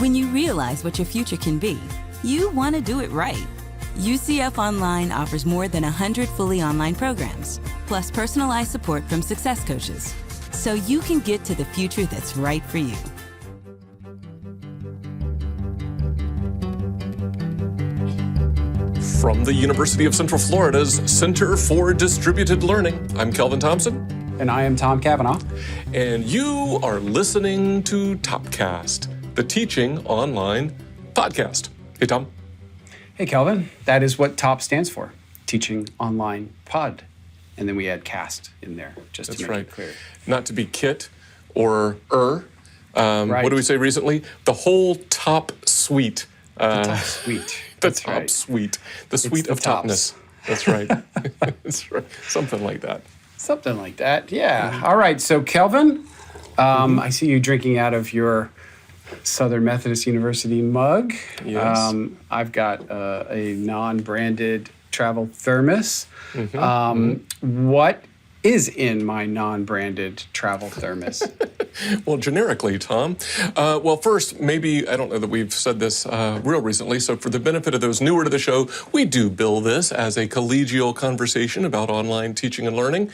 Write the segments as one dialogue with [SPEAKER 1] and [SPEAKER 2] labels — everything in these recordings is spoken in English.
[SPEAKER 1] When you realize what your future can be, you want to do it right. UCF Online offers more than 100 fully online programs, plus personalized support from success coaches, so you can get to the future that's right for you.
[SPEAKER 2] From the University of Central Florida's Center for Distributed Learning, I'm Kelvin Thompson.
[SPEAKER 3] And I am Tom Cavanaugh.
[SPEAKER 2] And you are listening to Topcast, the Teaching Online podcast. Hey, Tom.
[SPEAKER 3] Hey, Kelvin. That is what TOP stands for, Teaching Online Pod. And then we add cast in there, just
[SPEAKER 2] That's
[SPEAKER 3] to make
[SPEAKER 2] right.
[SPEAKER 3] it clear.
[SPEAKER 2] Not to be kit or
[SPEAKER 3] Right.
[SPEAKER 2] What did we say recently? The whole top suite.
[SPEAKER 3] The top suite.
[SPEAKER 2] The
[SPEAKER 3] That's
[SPEAKER 2] top
[SPEAKER 3] right.
[SPEAKER 2] suite. The suite
[SPEAKER 3] the
[SPEAKER 2] of
[SPEAKER 3] tops.
[SPEAKER 2] topness. That's right. That's right. Something like that.
[SPEAKER 3] Something like that, yeah. All right, so Kelvin, I see you drinking out of your Southern Methodist University mug.
[SPEAKER 2] Yes.
[SPEAKER 3] I've got a non-branded travel thermos. What is in my non-branded travel thermos?
[SPEAKER 2] Well, generically, Tom. Well, first, maybe, I don't know that we've said this real recently, so for the benefit of those newer to the show, we do bill this as a collegial conversation about online teaching and learning,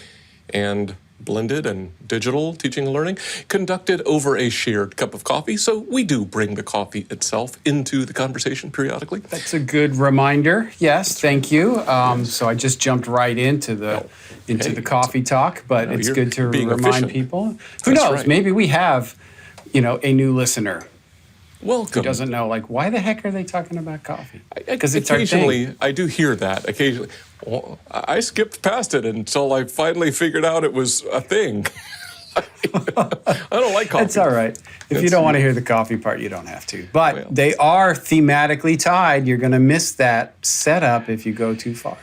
[SPEAKER 2] and blended and digital teaching and learning, conducted over a shared cup of coffee. So we do bring the coffee itself into the conversation periodically.
[SPEAKER 3] That's a good reminder. Yes, thank you. So I just jumped right into the coffee talk, but it's good to remind
[SPEAKER 2] efficient.
[SPEAKER 3] people. Who
[SPEAKER 2] That's
[SPEAKER 3] knows?
[SPEAKER 2] right.
[SPEAKER 3] Maybe we have, a new listener who
[SPEAKER 2] Welcome.
[SPEAKER 3] doesn't know, like, why the heck are they talking about coffee? Because it's
[SPEAKER 2] Occasionally,
[SPEAKER 3] our thing.
[SPEAKER 2] I do hear that. Occasionally, well, I skipped past it until I finally figured out it was a thing. I don't like coffee.
[SPEAKER 3] It's all right. If you don't want to hear the coffee part, you don't have to. But
[SPEAKER 2] Well.
[SPEAKER 3] they are thematically tied. You're going to miss that setup if you go too far.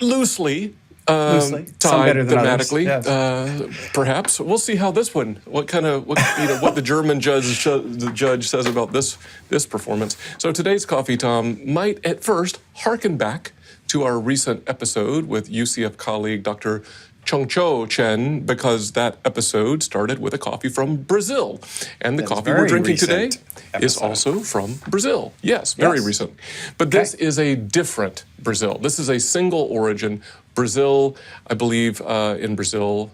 [SPEAKER 2] Loosely.
[SPEAKER 3] Loosely. Some
[SPEAKER 2] Tied
[SPEAKER 3] better than others,
[SPEAKER 2] thematically,
[SPEAKER 3] yes.
[SPEAKER 2] perhaps. We'll see how this one. What the German judge says about this performance. So today's coffee, Tom, might at first harken back to our recent episode with UCF colleague Dr. Chongcho Chen, because that episode started with a coffee from Brazil, and the
[SPEAKER 3] That is
[SPEAKER 2] coffee we're
[SPEAKER 3] very
[SPEAKER 2] drinking today
[SPEAKER 3] recent
[SPEAKER 2] is
[SPEAKER 3] episode.
[SPEAKER 2] also from Brazil. Yes, very
[SPEAKER 3] Yes.
[SPEAKER 2] recent. But this is a different Brazil. This is a single origin Brazil. I believe in Brazil,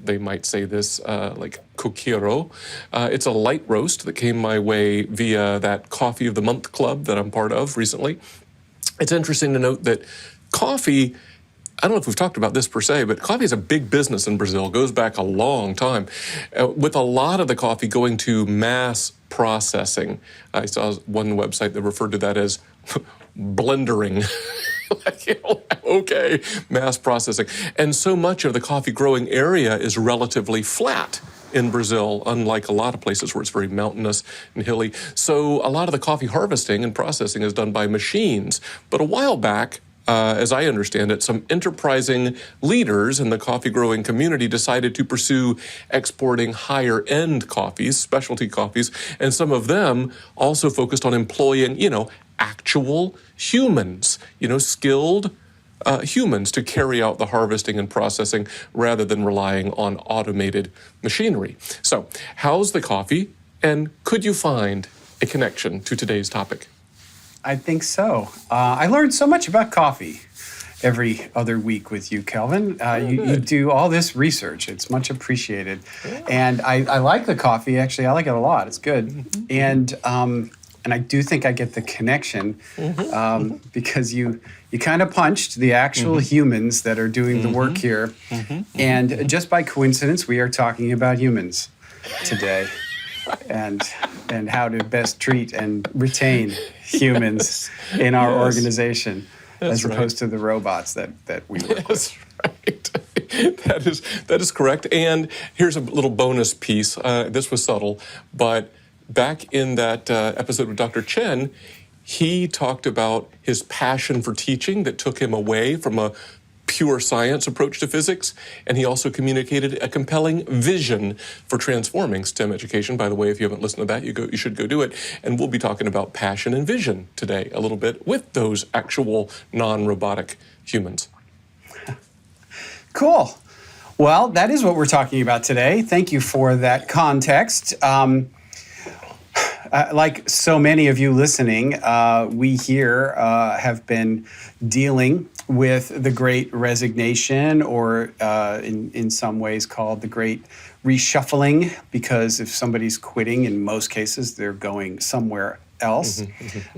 [SPEAKER 2] they might say this like coqueiro. It's a light roast that came my way via that Coffee of the Month club that I'm part of recently. It's interesting to note that coffee, I don't know if we've talked about this per se, but coffee is a big business in Brazil. It goes back a long time, with a lot of the coffee going to mass processing. I saw one website that referred to that as blendering. Okay, mass processing. And so much of the coffee growing area is relatively flat in Brazil, unlike a lot of places where it's very mountainous and hilly. So a lot of the coffee harvesting and processing is done by machines. But a while back, as I understand it, some enterprising leaders in the coffee growing community decided to pursue exporting higher end coffees, specialty coffees, and some of them also focused on employing, actual humans, skilled humans to carry out the harvesting and processing rather than relying on automated machinery. So, how's the coffee, and could you find a connection to today's topic?
[SPEAKER 3] I think so. I learned so much about coffee every other week with you, Kelvin. You do all this research. It's much appreciated. Yeah. And I like the coffee, actually. I like it a lot. It's good. Mm-hmm. And I do think I get the connection because you kind of punched the actual humans that are doing the work here. And just by coincidence, we are talking about humans today. And how to best treat and retain humans in our organization, as opposed to the robots that we work with.
[SPEAKER 2] That's right. That is correct. And here's a little bonus piece. This was subtle, but back in that episode with Dr. Chen, he talked about his passion for teaching that took him away from a pure science approach to physics, and he also communicated a compelling vision for transforming STEM education. By the way, if you haven't listened to that, you should go do it. And we'll be talking about passion and vision today a little bit with those actual non-robotic humans.
[SPEAKER 3] Cool. Well, that is what we're talking about today. Thank you for that context. Like so many of you listening, we here have been dealing with the Great Resignation, or in some ways called the Great Reshuffling, because if somebody's quitting, in most cases, they're going somewhere else.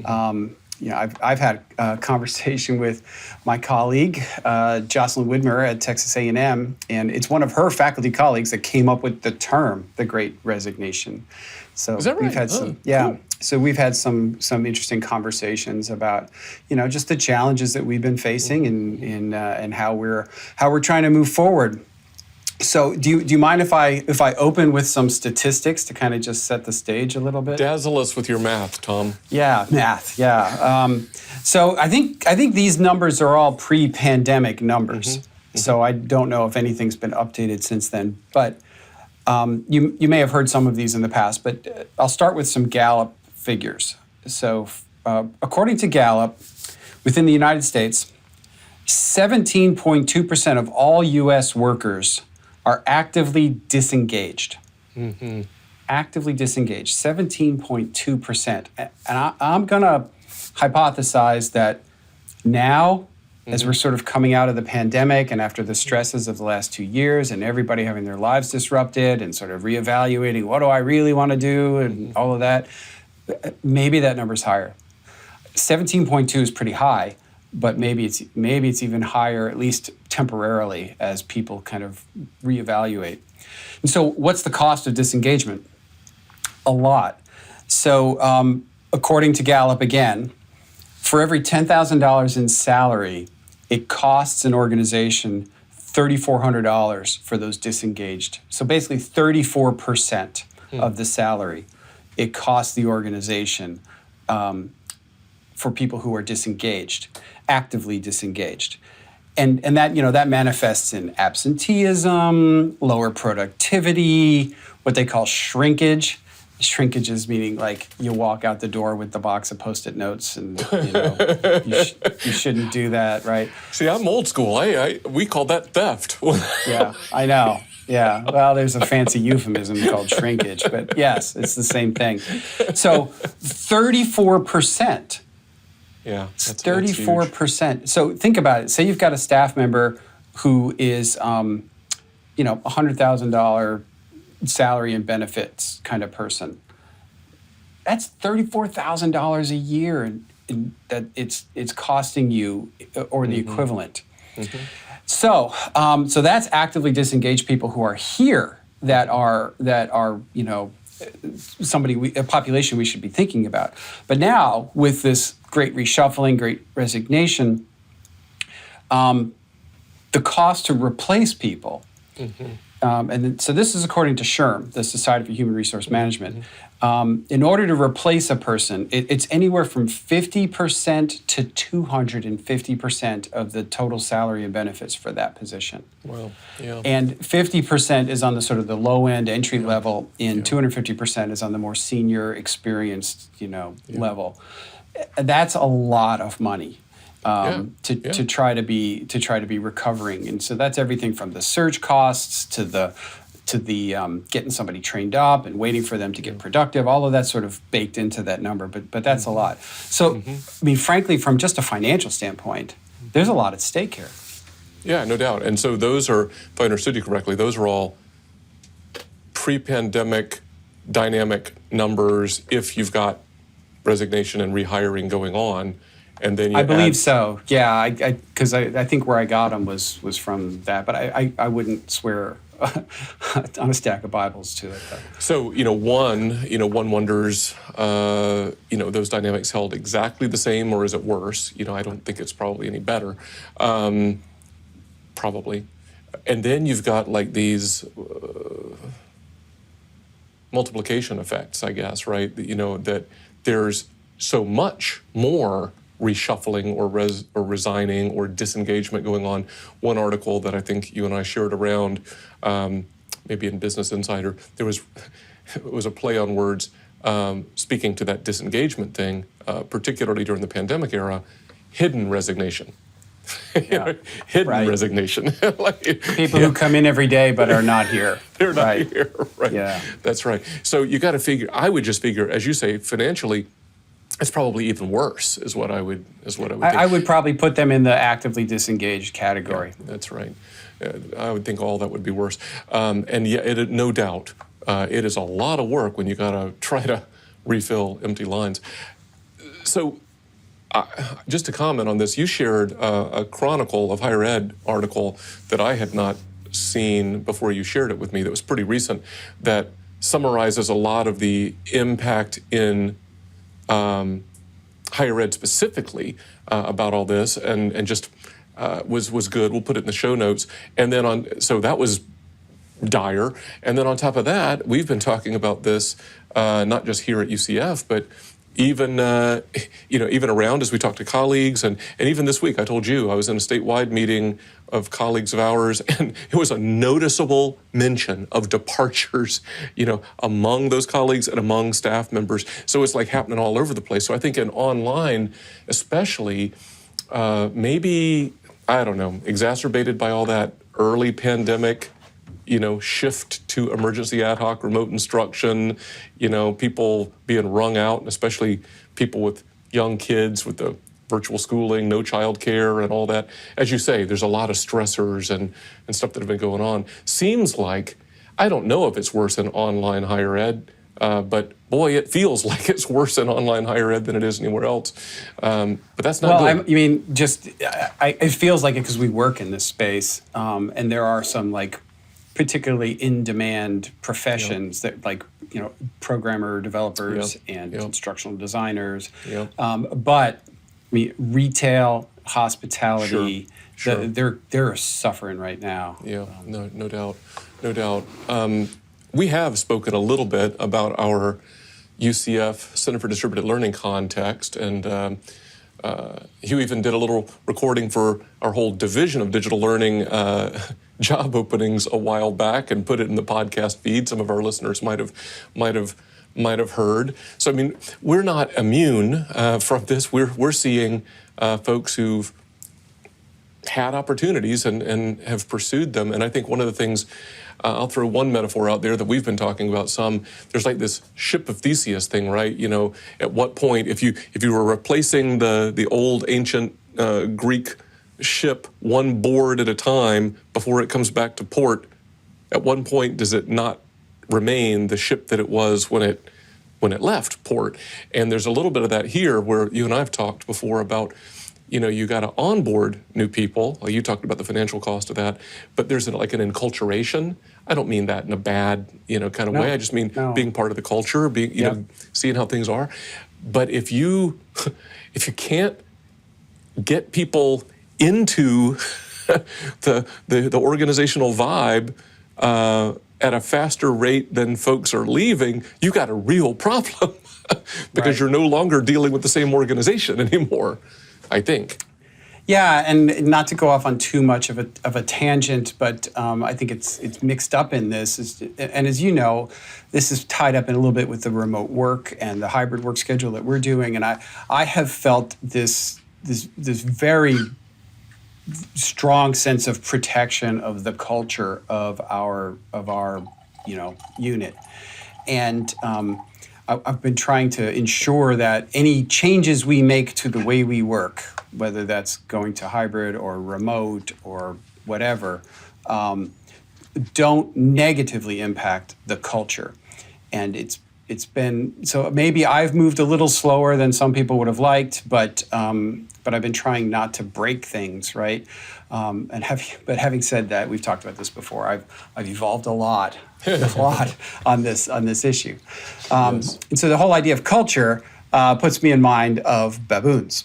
[SPEAKER 3] I've had a conversation with my colleague, Jocelyn Widmer at Texas A&M, and it's one of her faculty colleagues that came up with the term, the Great Resignation. So
[SPEAKER 2] Is that right?
[SPEAKER 3] we've had
[SPEAKER 2] Cool.
[SPEAKER 3] So we've had some interesting conversations about, just the challenges that we've been facing and how we're trying to move forward. So do you mind if I open with some statistics to kind of just set the stage a little bit?
[SPEAKER 2] Dazzle us with your math, Tom.
[SPEAKER 3] Yeah, math. Yeah. So I think these numbers are all pre-pandemic numbers. So I don't know if anything's been updated since then. But you may have heard some of these in the past. But I'll start with some Gallup figures. So according to Gallup, within the United States, 17.2% of all U.S. workers are actively disengaged. Actively disengaged, 17.2%. And I'm going to hypothesize that now, as we're sort of coming out of the pandemic and after the stresses of the last 2 years and everybody having their lives disrupted and sort of reevaluating, what do I really want to do, and all of that, maybe that number's higher. 17.2 is pretty high. But maybe it's even higher, at least temporarily, as people kind of reevaluate. And so what's the cost of disengagement? A lot. So according to Gallup, again, for every $10,000 in salary, it costs an organization $3,400 for those disengaged. So basically 34% of the salary, it costs the organization for people who are disengaged, actively disengaged. And that, that manifests in absenteeism, lower productivity, what they call shrinkage. Shrinkage is meaning like you walk out the door with the box of Post-it notes, and you shouldn't do that, right?
[SPEAKER 2] See, I'm old school. We call that theft.
[SPEAKER 3] Yeah, I know. Yeah, well, there's a fancy euphemism called shrinkage, but yes, it's the same thing. So 34%.
[SPEAKER 2] Yeah, that's
[SPEAKER 3] 34%. So think about it. Say you've got a staff member who is, $100,000 salary and benefits kind of person. That's $34,000 a year, and that it's costing you, or the equivalent. So that's actively disengaged people who are here that are a population we should be thinking about. But now with this Great Reshuffling, Great Resignation, the cost to replace people, so this is according to SHRM, the Society for Human Resource Management. In order to replace a person, it's anywhere from 50% to 250% of the total salary and benefits for that position.
[SPEAKER 2] Well, yeah.
[SPEAKER 3] And 50% is on the sort of the low end entry level, and 250% is on the more senior, experienced, level. That's a lot of money. To try to be recovering, and so that's everything from the surge costs to the getting somebody trained up and waiting for them to get productive. All of that's sort of baked into that number, but that's a lot. So I mean, frankly, from just a financial standpoint, there's a lot at stake here.
[SPEAKER 2] Yeah, no doubt. And so those are, if I understood you correctly, those are all pre-pandemic dynamic numbers. If you've got resignation and rehiring going on. And then you
[SPEAKER 3] I believe so. Yeah, because I think where I got them was from that, but I wouldn't swear on a stack of Bibles to it.
[SPEAKER 2] So one wonders, those dynamics held exactly the same, or is it worse? I don't think it's probably any better. Probably, and then you've got like these multiplication effects, I guess, right? That there's so much more reshuffling or resigning or disengagement going on. One article that I think you and I shared around, maybe in Business Insider, it was a play on words speaking to that disengagement thing, particularly during the pandemic era, hidden resignation. Hidden resignation.
[SPEAKER 3] People who come in every day but are not here.
[SPEAKER 2] They're not here, right?
[SPEAKER 3] Yeah,
[SPEAKER 2] that's right. So you got to figure. I would just figure, as you say, financially, it's probably even worse. Is what I would think.
[SPEAKER 3] I would probably put them in the actively disengaged category.
[SPEAKER 2] Yeah, that's right. I would think all that would be worse. And yeah, no doubt, it is a lot of work when you got to try to refill empty lines. So. Just to comment on this, you shared a Chronicle of Higher Ed article that I had not seen before you shared it with me that was pretty recent, that summarizes a lot of the impact in higher ed specifically about all this, and just was good. We'll put it in the show notes. And then so that was dire. And then on top of that, we've been talking about this not just here at UCF, but even even around as we talk to colleagues, and even this week I told you I was in a statewide meeting of colleagues of ours, and it was a noticeable mention of departures, among those colleagues and among staff members. So it's like happening all over the place. So I think in online, especially, maybe, I don't know, exacerbated by all that early pandemic shift to emergency ad hoc remote instruction, people being wrung out, and especially people with young kids with the virtual schooling, no child care and all that. As you say, there's a lot of stressors and stuff that have been going on. Seems like, I don't know if it's worse in online higher ed, but boy, it feels like it's worse in online higher ed than it is anywhere else. But that's not good.
[SPEAKER 3] It feels like it because we work in this space, and there are some particularly in-demand professions that programmer developers and instructional designers. But retail, hospitality,
[SPEAKER 2] Sure.
[SPEAKER 3] they're suffering right now.
[SPEAKER 2] Yeah, no doubt. We have spoken a little bit about our UCF Center for Distributed Learning context, and Hugh even did a little recording for our whole division of digital learning job openings a while back and put it in the podcast feed. Some of our listeners might have heard. So we're not immune from this. We're seeing folks who've had opportunities and have pursued them. And I think one of the things, I'll throw one metaphor out there that we've been talking about some. There's this ship of Theseus thing, right? At what point, if you were replacing the old ancient Greek ship one board at a time before it comes back to port, at one point does it not remain the ship that it was when it left port? And there's a little bit of that here, where you and I have talked before about, you got to onboard new people. You talked about the financial cost of that, but there's an enculturation. I don't mean that in a bad, kind of way. I just mean being part of the culture, being, seeing how things are. But if you can't get people into the organizational vibe at a faster rate than folks are leaving, you got a real problem because you're no longer dealing with the same organization anymore, I think.
[SPEAKER 3] Yeah, and not to go off on too much of a tangent, but I think it's mixed up in this. And as you know, this is tied up in a little bit with the remote work and the hybrid work schedule that we're doing. And I have felt this very strong sense of protection of the culture of our unit, and I've been trying to ensure that any changes we make to the way we work, whether that's going to hybrid or remote or whatever, don't negatively impact the culture. And it's been, so maybe I've moved a little slower than some people would have liked, but I've been trying not to break things, right? But having said that, we've talked about this before. I've evolved a lot on this issue.
[SPEAKER 2] Yes.
[SPEAKER 3] And so the whole idea of culture puts me in mind of baboons.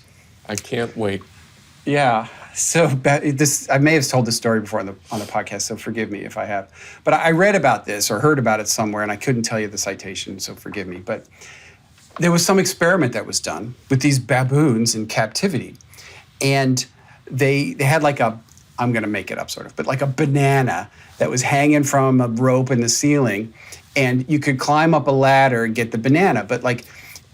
[SPEAKER 2] I can't wait.
[SPEAKER 3] Yeah. So I may have told this story before on the podcast, so forgive me if I have. But I read about this or heard about it somewhere, and I couldn't tell you the citation, so forgive me. But there was some experiment that was done with these baboons in captivity, and they had I'm going to make it up sort of, but like a banana that was hanging from a rope in the ceiling, and you could climb up a ladder and get the banana, but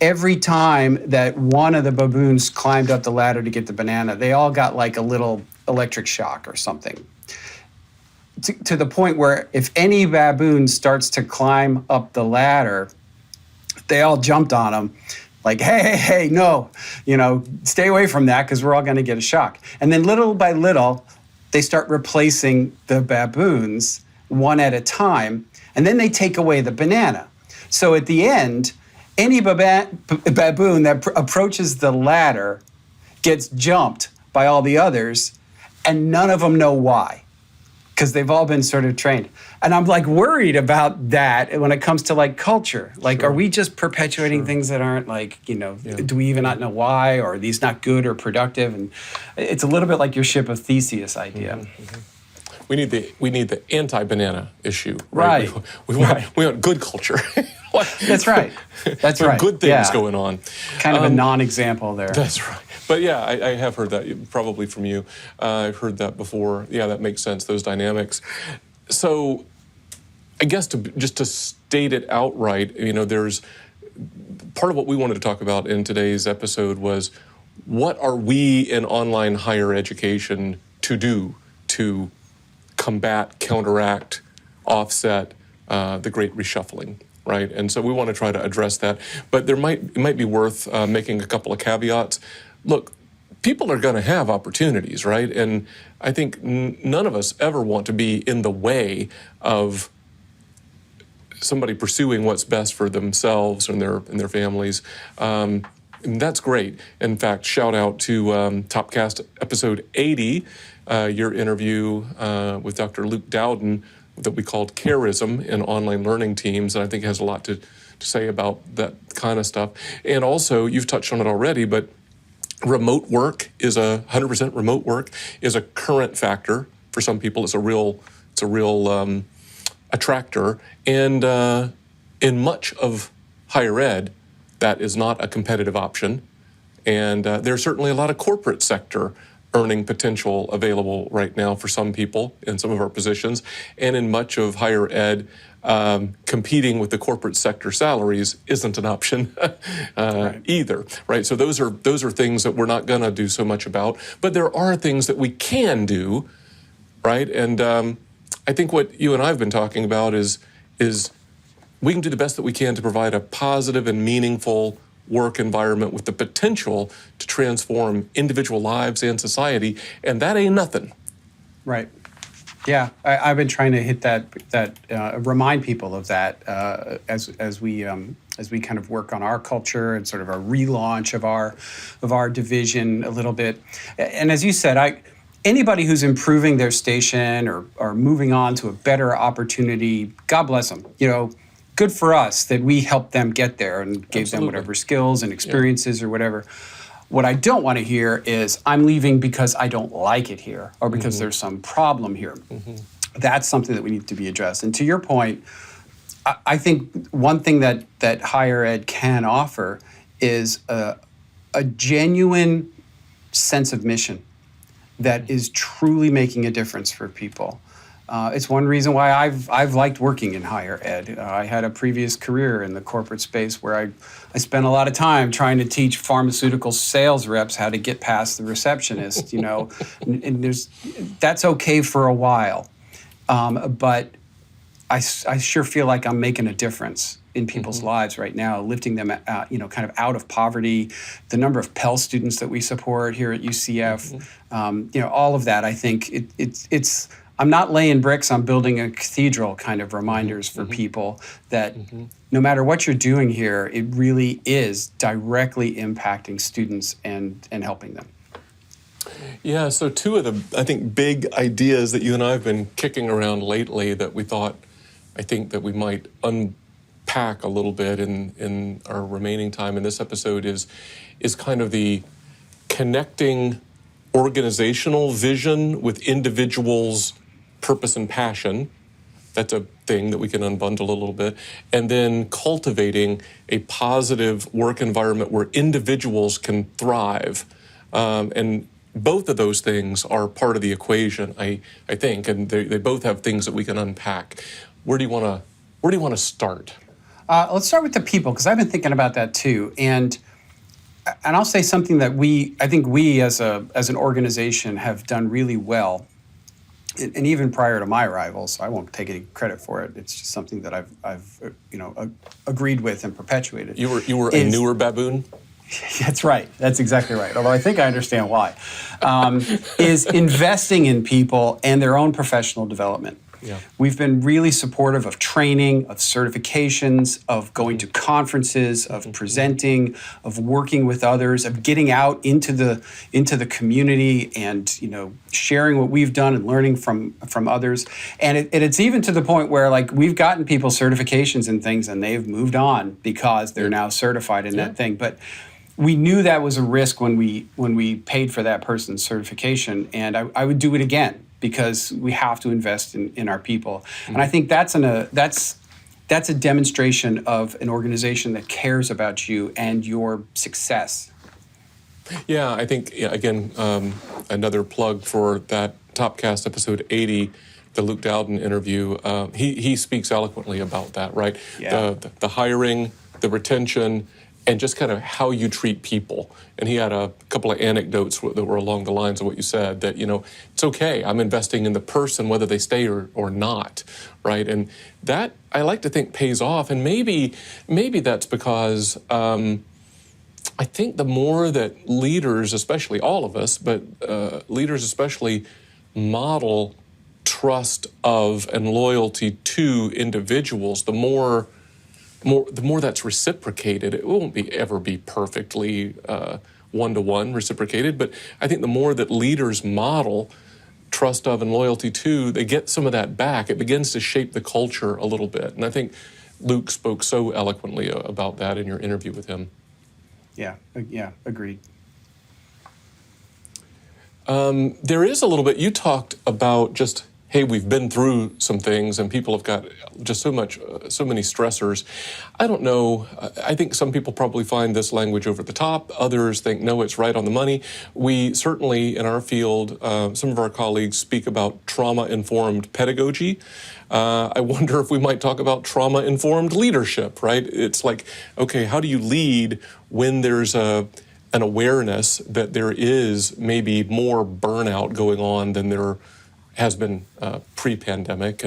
[SPEAKER 3] every time that one of the baboons climbed up the ladder to get the banana, they all got like a little electric shock or something. To the point where if any baboon starts to climb up the ladder, they all jumped on him like, hey, no, stay away from that because we're all going to get a shock. And then little by little, they start replacing the baboons one at a time, and then they take away the banana. So at the end, any baboon that approaches the ladder gets jumped by all the others, and none of them know why, because they've all been sort of trained. And I'm like worried about that when it comes to like culture. Like, are we just perpetuating things that aren't like, do we even not know why, or are these not good or productive? And it's a little bit like your ship of Theseus idea.
[SPEAKER 2] We need the anti-banana issue,
[SPEAKER 3] right?
[SPEAKER 2] We want good culture.
[SPEAKER 3] That's right. That's right.
[SPEAKER 2] Good things going on.
[SPEAKER 3] Kind of a non-example there.
[SPEAKER 2] That's right. But yeah, I have heard that probably from you. I've heard that before. Yeah, that makes sense. Those dynamics. So, I guess just to state it outright, there's part of what we wanted to talk about in today's episode was what are we in online higher education to do to combat, counteract, offset the Great Reshuffling, right? And so we want to try to address that. But it might be worth making a couple of caveats. Look, people are going to have opportunities, right? And I think none of us ever want to be in the way of somebody pursuing what's best for themselves and their families. And that's great. In fact, shout out to Topcast episode 80, your interview with Dr. Luke Dowden that we called Charism in Online Learning Teams, and I think it has a lot to say about that kind of stuff. And also, you've touched on it already, but remote work is 100% remote work is a current factor for some people. It's a real attractor, and in much of higher ed, that is not a competitive option. And there's certainly a lot of corporate sector earning potential available right now for some people in some of our positions. And in much of higher ed, competing with the corporate sector salaries isn't an option either, right? So those are things that we're not going to do so much about. But there are things that we can do, right? And I think what you and I have been talking about is we can do the best that we can to provide a positive and meaningful work environment with the potential to transform individual lives and society, and that ain't nothing.
[SPEAKER 3] Right. Yeah, I've been trying to hit that remind people of that as we kind of work on our culture and sort of a relaunch of our division a little bit. And as you said, anybody who's improving their station or moving on to a better opportunity, God bless them. Good for us that we helped them get there and gave them whatever skills and experiences or whatever. What I don't want to hear is, I'm leaving because I don't like it here or because there's some problem here. That's something that we need to be addressed. And to your point, I think one thing that higher ed can offer is a genuine sense of mission that is truly making a difference for people. It's one reason why I've liked working in higher ed. I had a previous career in the corporate space where I spent a lot of time trying to teach pharmaceutical sales reps how to get past the receptionist, and that's okay for a while. But I sure feel like I'm making a difference in people's lives right now, lifting them kind of out of poverty. The number of Pell students that we support here at UCF, all of that, I think it's I'm not laying bricks, I'm building a cathedral kind of reminders for people that no matter what you're doing here, it really is directly impacting students and helping them.
[SPEAKER 2] Yeah, so two of the, I think, big ideas that you and I have been kicking around lately that we thought, I think that we might unpack a little bit in our remaining time in this episode is kind of the connecting organizational vision with individuals' purpose and passion. That's a thing that we can unbundle a little bit. And then cultivating a positive work environment where individuals can thrive. And both of those things are part of the equation, I think, and they both have things that we can unpack. Where do you want to start?
[SPEAKER 3] Let's start with the people, because I've been thinking about that too. And I'll say something that I think we as an organization have done really well. And even prior to my arrival, so I won't take any credit for it. It's just something that I've agreed with and perpetuated.
[SPEAKER 2] You were a newer baboon?
[SPEAKER 3] That's right. That's exactly right. Although I think I understand why. Is investing in people and their own professional development.
[SPEAKER 2] Yeah.
[SPEAKER 3] We've been really supportive of training, of certifications, of going to conferences, of presenting, of working with others, of getting out into the community and sharing what we've done and learning from others. And it's even to the point where like we've gotten people certifications and things, and they've moved on because they're now certified in that thing. But we knew that was a risk when we paid for that person's certification, and I would do it again, because we have to invest in our people. And I think that's a demonstration of an organization that cares about you and your success.
[SPEAKER 2] Yeah, I think, again, another plug for that Topcast episode 80, the Luke Dowden interview. He speaks eloquently about that, right?
[SPEAKER 3] Yeah.
[SPEAKER 2] The hiring, the retention, and just kind of how you treat people. And he had a couple of anecdotes that were along the lines of what you said, that, it's okay, I'm investing in the person whether they stay or not, right? And that, I like to think, pays off. And maybe that's because I think the more that leaders, especially all of us, but leaders especially, model trust of and loyalty to individuals, the more that's reciprocated. It won't ever be perfectly one-to-one reciprocated, but I think the more that leaders model trust of and loyalty to, they get some of that back. It begins to shape the culture a little bit. And I think Luke spoke so eloquently about that in your interview with him.
[SPEAKER 3] Yeah, agreed.
[SPEAKER 2] There is a little bit, you talked about just, hey, we've been through some things and people have got just so many stressors. I don't know. I think some people probably find this language over the top. Others think, no, it's right on the money. We certainly, in our field, some of our colleagues speak about trauma-informed pedagogy. I wonder if we might talk about trauma-informed leadership, right? It's like, okay, how do you lead when there's an awareness that there is maybe more burnout going on than there has been pre-pandemic,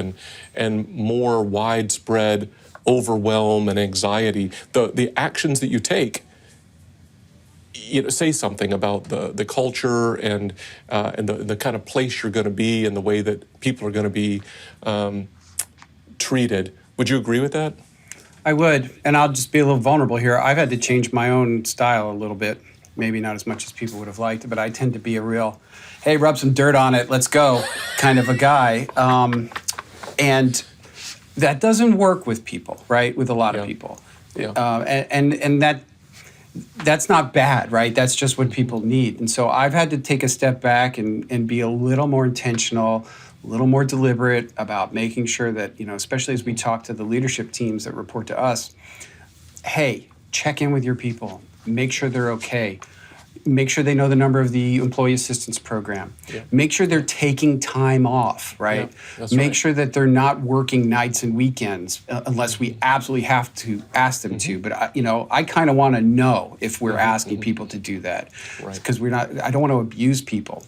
[SPEAKER 2] and more widespread overwhelm and anxiety. The actions that you take, say something about the culture and the kind of place you're going to be and the way that people are going to be treated. Would you agree with that?
[SPEAKER 3] I would, and I'll just be a little vulnerable here. I've had to change my own style a little bit. Maybe not as much as people would have liked, but I tend to be a real, hey, rub some dirt on it, let's go, kind of a guy. And that doesn't work with people, right? With a lot of people.
[SPEAKER 2] Yeah.
[SPEAKER 3] And that's not bad, right? That's just what people need. And so I've had to take a step back and be a little more intentional, a little more deliberate about making sure that, especially as we talk to the leadership teams that report to us, hey, check in with your people. Make sure they're okay. Make sure they know the number of the employee assistance program. Yeah. Make sure they're taking time off, right?
[SPEAKER 2] Yeah,
[SPEAKER 3] Make sure that they're not working nights and weekends unless we absolutely have to ask them to. But I kind of want to know if we're asking people to do that, because I don't want to abuse people.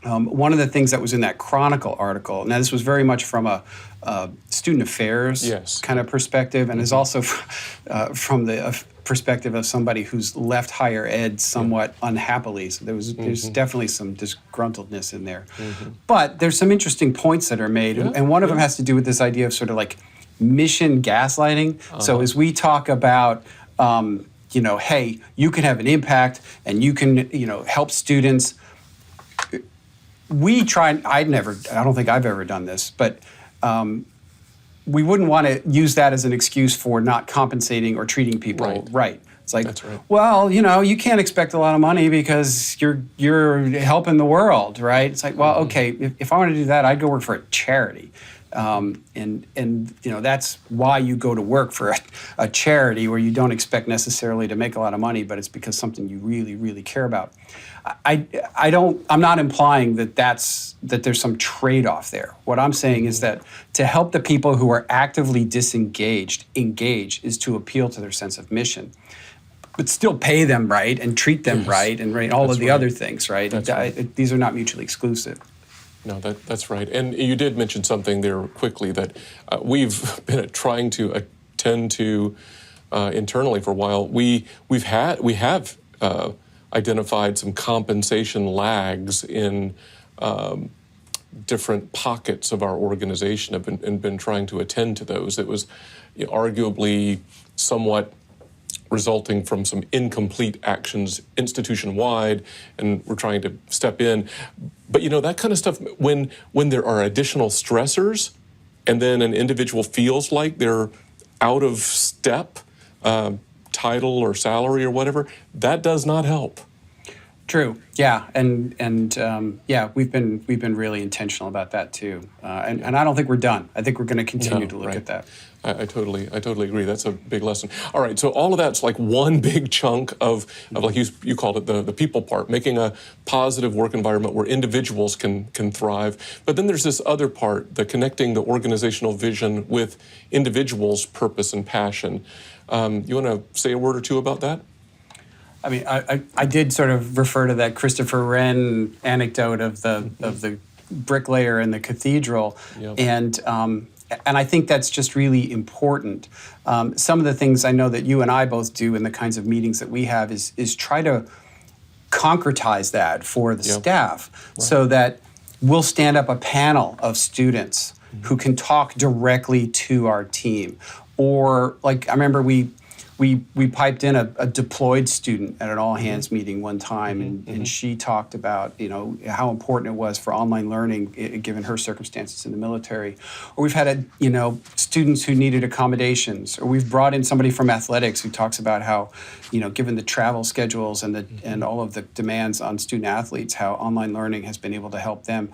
[SPEAKER 3] One of the things that was in that Chronicle article, now this was very much from a student affairs kind of perspective, and is also from the perspective of somebody who's left higher ed somewhat unhappily. So there's definitely some disgruntledness in there. But there's some interesting points that are made, and one of them has to do with this idea of sort of like mission gaslighting. So as we talk about, hey, you can have an impact and you can, help students. We try, I don't think I've ever done this, but we wouldn't want to use that as an excuse for not compensating or treating people right. It's like, well, you can't expect a lot of money because you're helping the world, right? It's like, well, okay, if I want to do that, I'd go work for a charity. And that's why you go to work for a charity where you don't expect necessarily to make a lot of money, but it's because something you really, really care about. I'm not implying that there's some trade-off there. What I'm saying is that to help the people who are actively disengaged engage is to appeal to their sense of mission, but still pay them right and treat them right and all of the other things, right? These are not mutually exclusive.
[SPEAKER 2] No, that's right. And you did mention something there quickly that we've been trying to attend to internally for a while. We have identified some compensation lags in different pockets of our organization and been trying to attend to those. It was arguably somewhat resulting from some incomplete actions institution-wide, and we're trying to step in. But that kind of stuff, when there are additional stressors and then an individual feels like they're out of step, title or salary or whatever, that does not help.
[SPEAKER 3] True. Yeah, and we've been really intentional about that too, and I don't think we're done. I think we're going to continue to look at that.
[SPEAKER 2] I totally agree. That's a big lesson. All right, so all of that's like one big chunk of like you called it the people part, making a positive work environment where individuals can thrive. But then there's this other part, the connecting the organizational vision with individuals' purpose and passion. You want to say a word or two about that?
[SPEAKER 3] I mean, I did sort of refer to that Christopher Wren anecdote of the bricklayer in the cathedral, and I think that's just really important. Some of the things I know that you and I both do in the kinds of meetings that we have is try to concretize that for the staff, so that we'll stand up a panel of students who can talk directly to our team. Or like I remember we piped in a deployed student at an all-hands meeting one time, and she talked about how important it was for online learning given her circumstances in the military. Or we've had students who needed accommodations, or we've brought in somebody from athletics who talks about how given the travel schedules and all of the demands on student athletes, how online learning has been able to help them.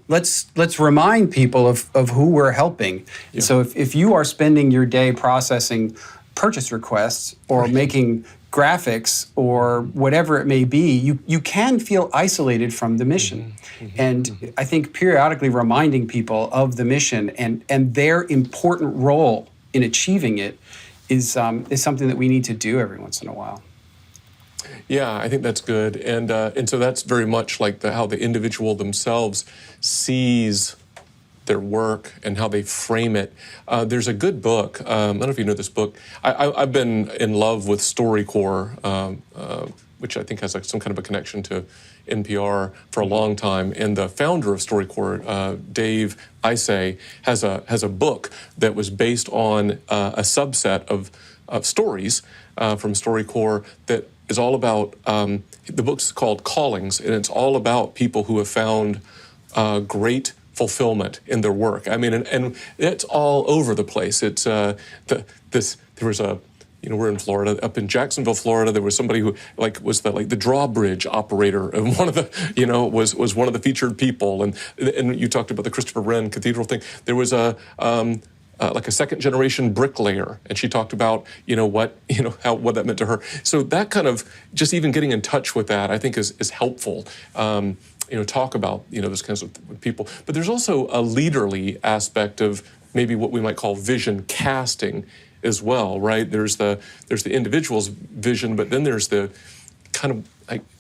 [SPEAKER 3] Let's remind people of who we're helping. Yeah. So if you are spending your day processing purchase requests or making graphics or whatever it may be, you can feel isolated from the mission. And I think periodically reminding people of the mission and their important role in achieving it is something that we need to do every once in a while.
[SPEAKER 2] Yeah, I think that's good, and so that's very much like how the individual themselves sees their work and how they frame it. There's a good book. I don't know if you know this book. I've been in love with StoryCorps, which I think has some kind of a connection to NPR for a long time. And the founder of StoryCorps, Dave Isay, has a book that was based on a subset of stories from StoryCorps that is all about. The book's called Callings, and it's all about people who have found great fulfillment in their work. I mean, and it's all over the place. It's there was a, we're in Florida, up in Jacksonville, Florida. There was somebody who was the drawbridge operator, and one of the was one of the featured people. And you talked about the Christopher Wren Cathedral thing. There was a second generation bricklayer, and she talked about what that meant to her. So that kind of just even getting in touch with that, I think is helpful. Talk about those kinds of people. But there's also a leaderly aspect of maybe what we might call vision casting as well, right? There's the individual's vision, but then there's the kind of,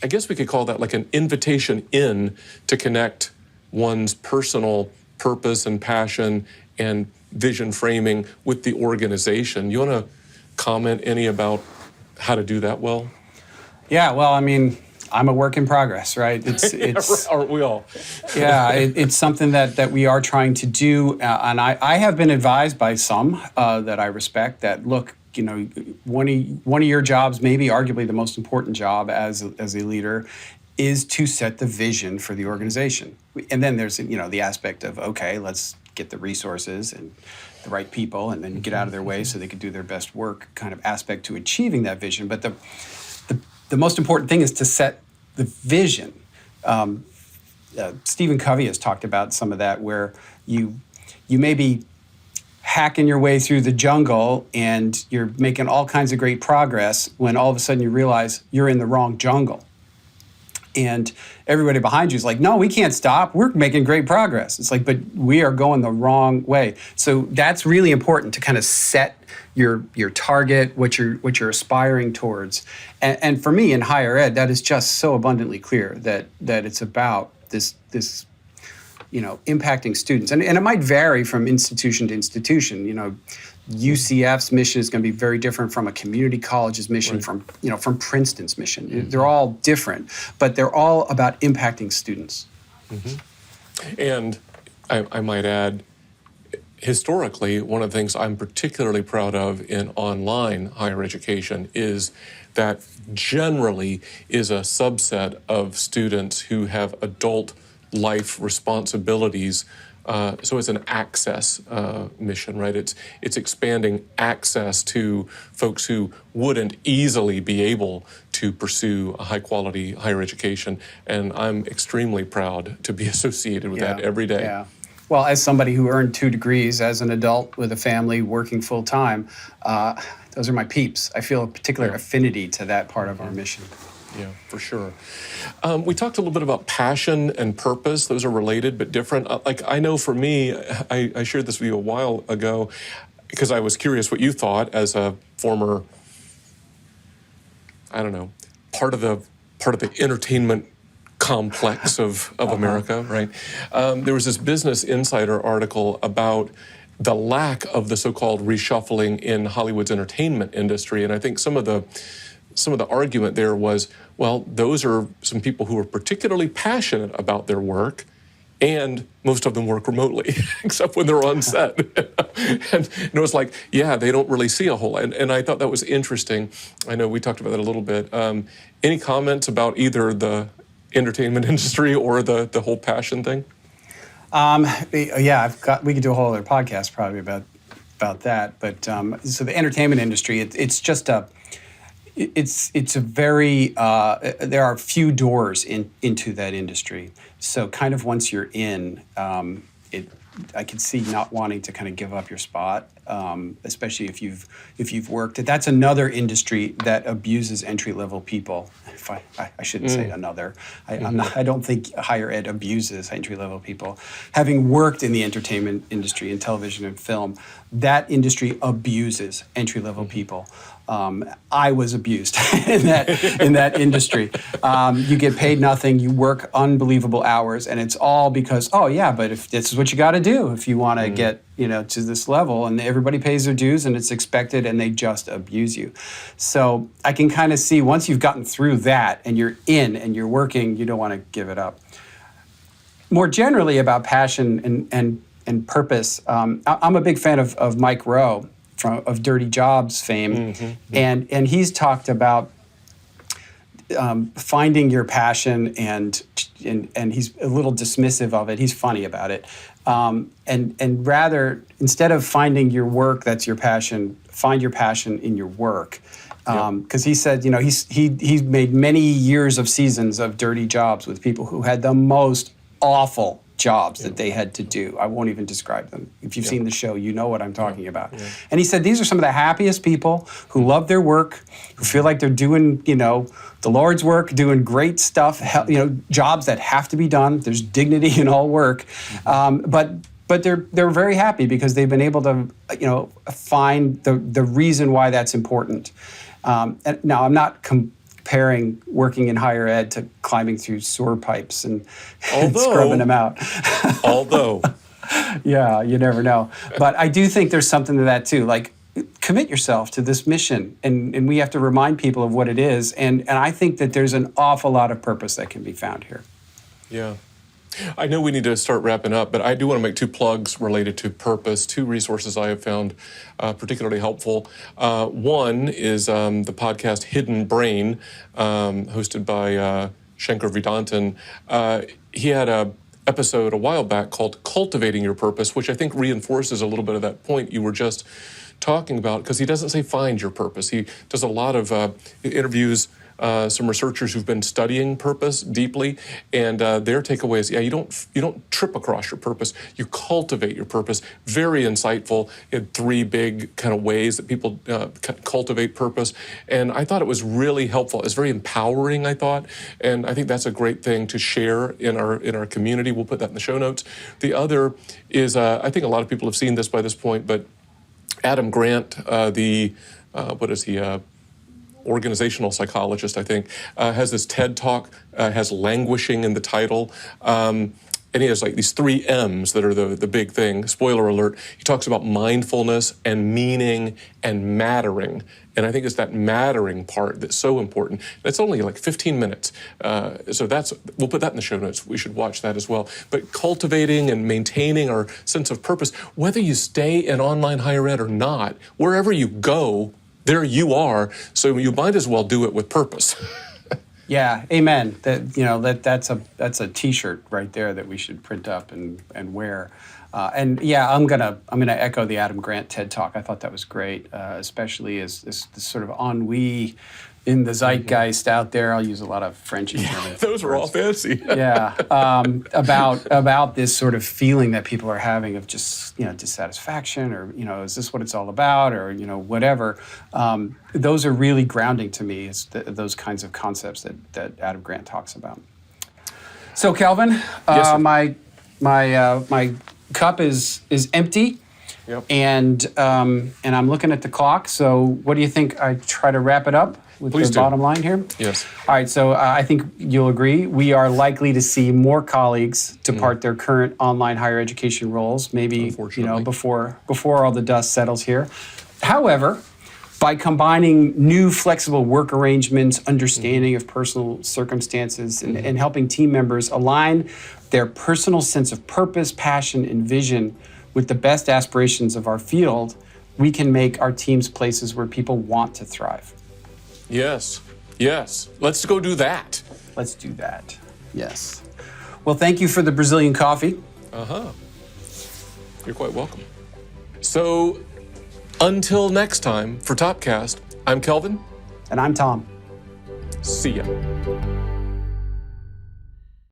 [SPEAKER 2] I guess we could call that like an invitation in to connect one's personal purpose and passion and vision framing with the organization. You want to comment any about how to do that well?
[SPEAKER 3] Yeah, well, I mean, I'm a work in progress, right? It's
[SPEAKER 2] aren't we all?
[SPEAKER 3] Yeah, it's something that we are trying to do, and I have been advised by some that I respect that look, one of your jobs, maybe arguably the most important job as a leader, is to set the vision for the organization. And then there's the aspect of let's get the resources and the right people, and then get out of their way so they can do their best work kind of aspect to achieving that vision. But the most important thing is to set the vision. Stephen Covey has talked about some of that, where you you may be hacking your way through the jungle and you're making all kinds of great progress when all of a sudden you realize you're in the wrong jungle. And everybody behind you is like, no, we can't stop. We're making great progress. It's like, but we are going the wrong way. So that's really important to kind of set your target, what you're aspiring towards. And for me in higher ed, that is just so abundantly clear that it's about this impacting students. And it might vary from institution to institution. UCF's mission is going to be very different from a community college's mission, from Princeton's mission. Mm-hmm. They're all different, but they're all about impacting students.
[SPEAKER 2] Mm-hmm. And I might add, historically, one of the things I'm particularly proud of in online higher education is that generally is a subset of students who have adult life responsibilities. So it's an access mission, right? It's expanding access to folks who wouldn't easily be able to pursue a high-quality higher education, and I'm extremely proud to be associated with that every day.
[SPEAKER 3] Yeah. Well, as somebody who earned 2 degrees as an adult with a family working full-time, those are my peeps. I feel a particular affinity to that part of our mission.
[SPEAKER 2] Yeah, for sure. We talked a little bit about passion and purpose. Those are related but different. I know for me, I shared this with you a while ago because I was curious what you thought as a former, part of the entertainment complex of America, right? There was this Business Insider article about the lack of the so-called reshuffling in Hollywood's entertainment industry, and I think some of the argument there was, well, those are some people who are particularly passionate about their work, and most of them work remotely, except when they're on set. and it was like, they don't really see a whole lot. And I thought that was interesting. I know we talked about that a little bit. Any comments about either the entertainment industry or the whole passion thing?
[SPEAKER 3] We could do a whole other podcast probably about that. But so the entertainment industry, it's just a... It's a very, there are few doors into that industry. So kind of once you're in, I can see not wanting to kind of give up your spot, especially if you've worked. That's another industry that abuses entry-level people. If I shouldn't say another. I don't think higher ed abuses entry-level people. Having worked in the entertainment industry, in television and film, that industry abuses entry-level people. I was abused in that industry. You get paid nothing, you work unbelievable hours, and it's all because, but if this is what you got to do if you want to get to this level, and everybody pays their dues and it's expected, and they just abuse you. So I can kind of see once you've gotten through that and you're in and you're working, you don't want to give it up. More generally about passion and purpose, I'm a big fan of Mike Rowe of Dirty Jobs fame, and he's talked about finding your passion, and he's a little dismissive of it. He's funny about it, and rather, instead of finding your work that's your passion, find your passion in your work. Because he said, he's made many years of seasons of dirty jobs with people who had the most awful jobs that they had to do. I won't even describe them. If you've seen the show, you know what I'm talking about. And he said these are some of the happiest people who love their work, who feel like they're doing, the Lord's work, doing great stuff, jobs that have to be done. There's dignity in all work. But they're very happy because they've been able to, find the reason why that's important. And now, I'm not comparing working in higher ed to climbing through sewer pipes and scrubbing them out.
[SPEAKER 2] Although.
[SPEAKER 3] Yeah, you never know. But I do think there's something to that too. Like, commit yourself to this mission, and we have to remind people of what it is. And I think that there's an awful lot of purpose that can be found here.
[SPEAKER 2] Yeah. I know we need to start wrapping up, but I do want to make 2 plugs related to purpose, 2 resources I have found particularly helpful. One is the podcast Hidden Brain, hosted by Shankar Vedantan. He had an episode a while back called Cultivating Your Purpose, which I think reinforces a little bit of that point you were just talking about, because he doesn't say find your purpose. He does a lot of interviews some researchers who've been studying purpose deeply, and their takeaway is, you don't trip across your purpose, you cultivate your purpose. Very insightful in 3 big kind of ways that people cultivate purpose, and I thought it was really helpful. It's very empowering, I thought, and I think that's a great thing to share in our community. We'll put that in the show notes. The other is, I think a lot of people have seen this by this point, but Adam Grant, what is he? Organizational psychologist, I think, has this TED Talk, has languishing in the title. And he has like these 3 M's that are the big thing. Spoiler alert, he talks about mindfulness and meaning and mattering. And I think it's that mattering part that's so important. It's only like 15 minutes. So we'll put that in the show notes. We should watch that as well. But cultivating and maintaining our sense of purpose, whether you stay in online higher ed or not, wherever you go, there you are. So you might as well do it with purpose.
[SPEAKER 3] Yeah, amen. That's a T-shirt right there that we should print up and wear. And yeah, I'm gonna echo the Adam Grant TED Talk. I thought that was great, especially as this sort of ennui in the zeitgeist out there. I'll use a lot of French and German.
[SPEAKER 2] Those are all fancy.
[SPEAKER 3] Yeah, about this sort of feeling that people are having of just dissatisfaction, or is this what it's all about, or whatever. Those are really grounding to me. It's those kinds of concepts that Adam Grant talks about. So Kelvin,
[SPEAKER 2] yes, sir.
[SPEAKER 3] my cup is empty.
[SPEAKER 2] Yep.
[SPEAKER 3] And I'm looking at the clock. So what do you think? I try to wrap it up with
[SPEAKER 2] Please
[SPEAKER 3] the
[SPEAKER 2] do.
[SPEAKER 3] bottom line here?
[SPEAKER 2] Yes.
[SPEAKER 3] All right. So I think you'll agree we are likely to see more colleagues depart their current online higher education roles, maybe before all the dust settles here. However, by combining new flexible work arrangements, understanding of personal circumstances, and helping team members align their personal sense of purpose, passion, and vision with the best aspirations of our field, we can make our teams places where people want to thrive.
[SPEAKER 2] Yes. Let's go do that.
[SPEAKER 3] Let's do that. Yes. Well, thank you for the Brazilian coffee.
[SPEAKER 2] You're quite welcome. So, until next time, for Topcast, I'm Kelvin.
[SPEAKER 3] And I'm Tom.
[SPEAKER 2] See ya.